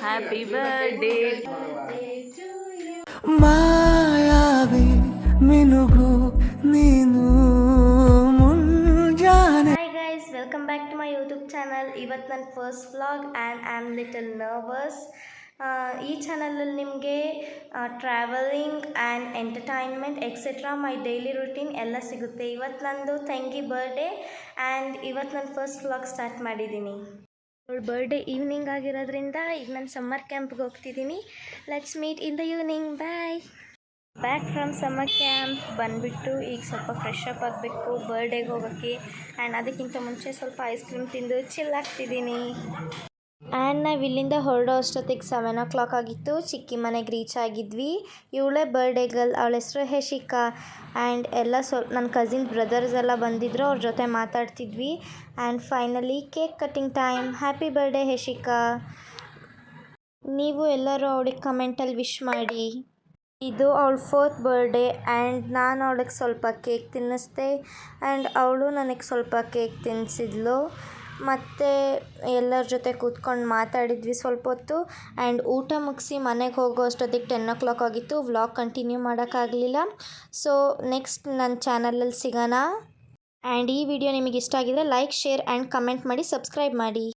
Happy birthday ಮಾಯಾವಿ ಮಿನುಗು ನೀನು ಮುಂಜಾನೆ. Hi guys, welcome back to my YouTube channel. ಇವತ್ತು ನನ್ನ first vlog and I am little nervous. ಈ ಚಾನಲಲ್ಲಿ ನಿಮಗೆ travelling and entertainment etcetera my daily routine ಎಲ್ಲ ಸಿಗುತ್ತೆ. ಇವತ್ತು ನಂದು ತಂಗಿ ಬರ್ಡೇ ಆ್ಯಂಡ್ ಇವತ್ತು ನಾನು ಫಸ್ಟ್ ವ್ಲಾಗ್ ಸ್ಟಾರ್ಟ್ ಮಾಡಿದ್ದೀನಿ. ಅವಳ ಬರ್ಡೇ ಈವ್ನಿಂಗ್ ಆಗಿರೋದ್ರಿಂದ ಈಗ ನಾನು ಸಮ್ಮರ್ ಕ್ಯಾಂಪ್ಗೆ ಹೋಗ್ತಿದ್ದೀನಿ. Let's meet in the evening. Bye. Back from summer camp ಬಂದುಬಿಟ್ಟು ಈಗ ಸ್ವಲ್ಪ ಫ್ರೆಶ್ ಅಪ್ ಆಗಬೇಕು ಬರ್ಡೇಗೆ ಹೋಗೋಕ್ಕೆ. ಆ್ಯಂಡ್ ಅದಕ್ಕಿಂತ ಮುಂಚೆ ಸ್ವಲ್ಪ ಐಸ್ ಕ್ರೀಮ್ ತಿಂದು ಚಿಲ್ ಆಗ್ತಿದ್ದೀನಿ. ಆ್ಯಂಡ್ ನಾವು ಇಲ್ಲಿಂದ ಹೊರಡೋ ಅಷ್ಟೊತ್ತಿಗೆ 7 o'clock ಆಗಿತ್ತು. ಚಿಕ್ಕಿ ಮನೆಗೆ ರೀಚ್ ಆಗಿದ್ವಿ. ಇವಳೇ ಬರ್ಡೇ ಗರ್ಲ್, ಅವಳ ಹೆಸರು ಹೆಶಿಕಾ. ಆ್ಯಂಡ್ ಎಲ್ಲ ನನ್ನ ಕಸಿನ್ ಬ್ರದರ್ಸ್ ಎಲ್ಲ ಬಂದಿದ್ದರು, ಅವ್ರ ಜೊತೆ ಮಾತಾಡ್ತಿದ್ವಿ. And finally cake cutting time. Happy birthday Heshika. ನೀವು ಎಲ್ಲರೂ ಅವಳಿಗೆ ಕಮೆಂಟಲ್ಲಿ ವಿಶ್ ಮಾಡಿ. ಇದು ಅವಳ 4th ಬರ್ಡೇ ಆ್ಯಂಡ್ ನಾನು ಅವಳಿಗೆ ಸ್ವಲ್ಪ ಕೇಕ್ ತಿನ್ನಿಸ್ದೆ ಆ್ಯಂಡ್ ಅವಳು ನನಗೆ ಸ್ವಲ್ಪ ಕೇಕ್ ತಿನ್ನಿಸಿದ್ಲು. ಮತ್ತು ಎಲ್ಲರ ಜೊತೆ ಕೂತ್ಕೊಂಡು ಮಾತಾಡಿದ್ವಿ ಸ್ವಲ್ಪ ಹೊತ್ತು. ಆ್ಯಂಡ್ ಊಟ ಮುಗಿಸಿ ಮನೆಗೆ ಹೋಗೋ ಅಷ್ಟೊತ್ತಿಗೆ 10 o'clock ಆಗಿತ್ತು. ವ್ಲಾಗ್ ಕಂಟಿನ್ಯೂ ಮಾಡೋಕ್ಕಾಗಲಿಲ್ಲ. ಸೊ ನೆಕ್ಸ್ಟ್ ನನ್ನ ಚಾನಲಲ್ಲಿ ಸಿಗೋಣ. ಆ್ಯಂಡ್ ಈ ವಿಡಿಯೋ ನಿಮಗೆ ಇಷ್ಟ ಆಗಿದರೆ ಲೈಕ್, ಶೇರ್ ಆ್ಯಂಡ್ ಕಮೆಂಟ್ ಮಾಡಿ, ಸಬ್ಸ್ಕ್ರೈಬ್ ಮಾಡಿ.